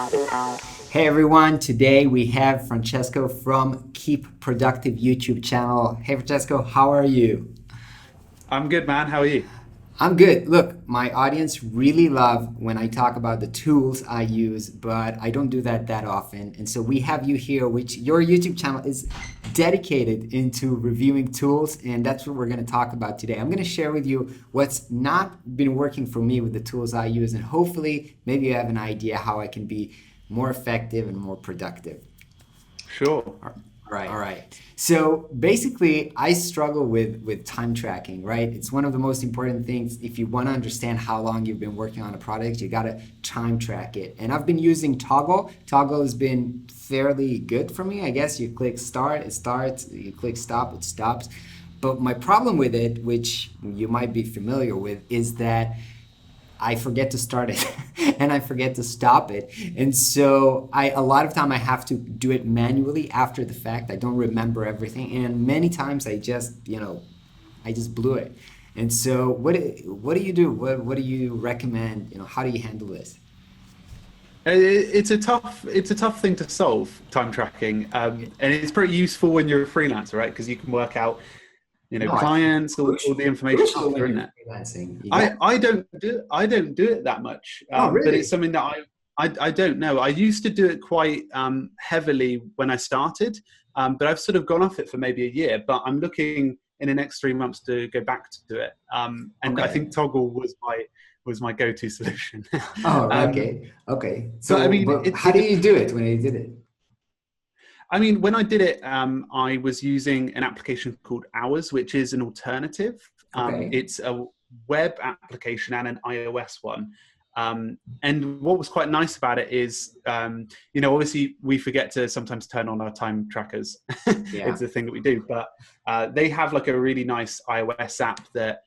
Hey everyone, today we have Francesco from Keep Productive YouTube channel. Hey Francesco, how are you? I'm good, man. How are you? I'm good. Look, my audience really love when I talk about the tools I use, but I don't do that often. And so we have you here, which your YouTube channel is dedicated into reviewing tools, and that's what we're going to talk about today. I'm going to share with you what's not been working for me with the tools I use, and hopefully maybe you have an idea how I can be more effective and more productive. Sure. All right. So basically, I struggle with time tracking, right? It's one of the most important things. If you want to understand how long you've been working on a project, you got to time track it. And I've been using Toggle. Toggle has been fairly good for me. I guess you click start, it starts. You click stop, it stops. But my problem with it, which you might be familiar with, is that I forget to start it and I forget to stop it. And so I a lot of time I have to do it manually after the fact. I don't remember everything. And many times I just blew it. And so what do you do? What do you recommend? How do you handle this? It's a tough thing to solve, time tracking, and it's pretty useful when you're a freelancer, right? Because you can work out, No, I think it's clients, all the information crucial when after, you're isn't it? freelancing. You got I don't do it that much, Oh, but it's really? something that I don't know. I used to do it quite heavily when I started, but I've sort of gone off it for maybe a year. But I'm looking in the next 3 months to go back to it, and I Okay. think Toggle was my go-to solution. Oh, um, okay. Okay. but I So, mean, but it, how it do you do it when you did it? I mean, when I did it, I was using an application called Hours, which is an alternative. Okay. It's a web application and an iOS one. And what was quite nice about it is, obviously we forget to sometimes turn on our time trackers. Yeah. It's a thing that we do, but they have like a really nice iOS app that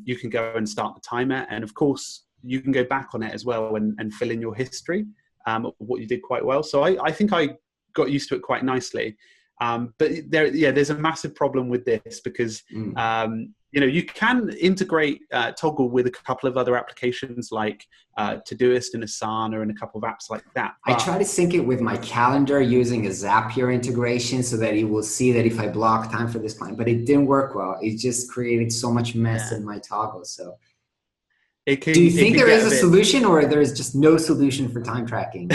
you can go and start the timer. And of course, you can go back on it as well and fill in your history of what you did quite well. So I think I got used to it quite nicely. But there's a massive problem with this because Mm. you can integrate Toggle with a couple of other applications like Todoist and Asana and a couple of apps like that. I But try to sync it with my calendar using a Zapier integration so that it will see that if I block time for this client, but it didn't work well. It just created so much mess yeah, in my toggle. So, it do you can it think can there get is a a bit. solution or there is just no solution for time tracking?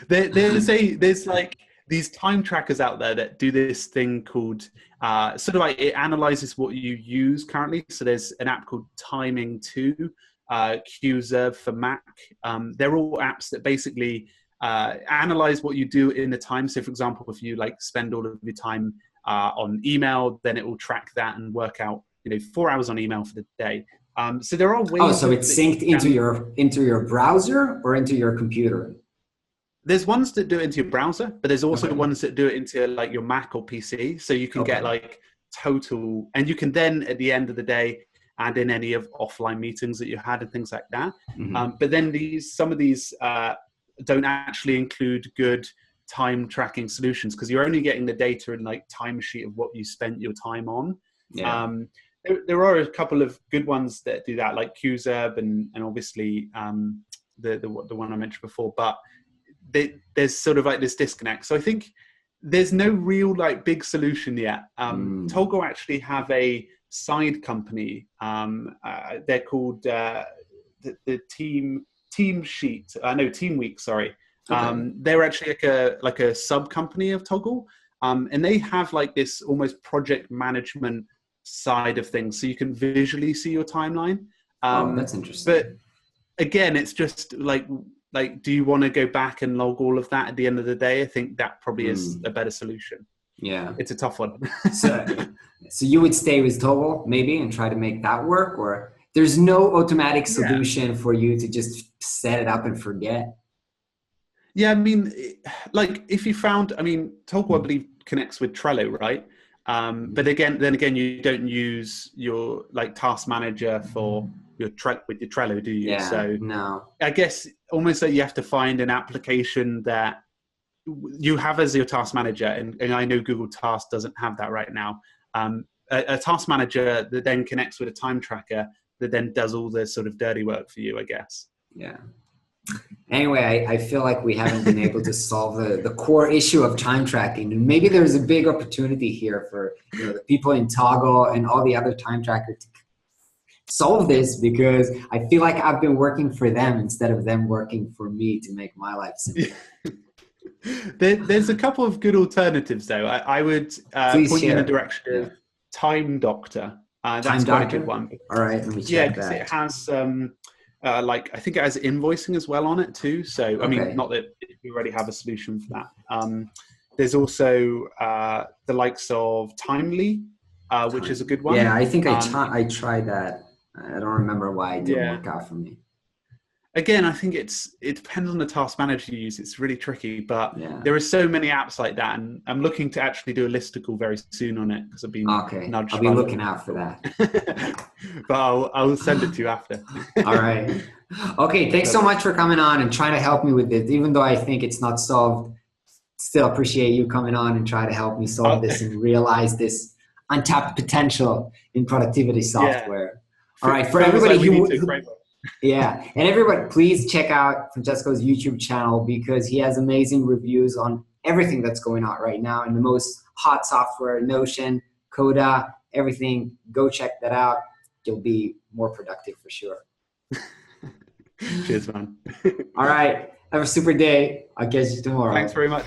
There's like these time trackers out there that do this thing called sort of like it analyzes what you use currently. So there's an app called Timing 2, Qserve for Mac. They're all apps that basically analyze what you do in the time. So for example, if you like spend all of your time on email, then it will track that and work out 4 hours on email for the day. So there are Oh, ways so of it's that you synced into can. your browser or into your computer? There's ones that do it into your browser, but there's also Okay. ones that do it into like your Mac or PC. So you can get Okay. like total, and you can then at the end of the day add in any of offline meetings that you had and things like that. Mhm. But then some of these don't actually include good time tracking solutions because you're only getting the data in like timesheet of what you spent your time on. Yeah. Um, there are a couple of good ones that do that, like Qzerb and obviously the one I mentioned before, but there's sort of like this disconnect. So I think there's no real like big solution yet. Mm. Togo actually have a side company. They're called the Team Sheet. No, Team Week. Sorry. Okay. They're actually like a sub company of Toggle, and they have like this almost project management side of things, so you can visually see your timeline. Oh, that's But interesting. again, it's just like do you want to go back and log all of that at the end of the day? I think that probably is a Mm. better solution. Yeah. It's a tough one. So, so you would stay with Toggle maybe and try to make that work, or there's no automatic Yeah. solution for you to just set it up and forget. Yeah, I mean, like if you found, I mean, Toggle, I Mm. believe, connects with Trello, right? But then again, you don't use your like task manager for with your Trello, do you? Yeah, So no. I guess almost like you have to find an application that you have as your task manager, and I know Google Task doesn't have that right now. A task manager that then connects with a time tracker that then does all the sort of dirty work for you, I guess. Yeah. Anyway, I feel like we haven't been able to solve the core issue of time tracking. And maybe there's a big opportunity here for the people in Toggle and all the other time trackers to solve this, because I feel like I've been working for them instead of them working for me to make my life simple. There's a couple of good alternatives, though. I would Please point you in the share. direction of Time Doctor. Time That's quite a Doctor? good one. All right, let me Yeah, check because that. it has like I think it has invoicing as well on it too. So I mean, Okay. not that we already have a solution for that. There's also the likes of Timely, which is a good one. Yeah, I think I tried that. I don't remember why it didn't Yeah. work out for me. Again, I think it depends on the task manager you use. It's really tricky, but Yeah. there are so many apps like that, and I'm looking to actually do a listicle very soon on it because I've been nudged. I'll be looking out for that. But I'll send it to you after. All right. Okay, thanks so much for coming on and trying to help me with this. Even though I think it's not solved, still appreciate you coming on and try to help me solve this and realize this untapped potential in productivity software. Yeah. All right, for everybody yeah, and everybody, please check out Francesco's YouTube channel, because he has amazing reviews on everything that's going on right now in the most hot software, Notion, Coda, everything. Go check that out. You'll be more productive for sure. Cheers, man. All right, have a super day. I'll catch you tomorrow. Thanks very much.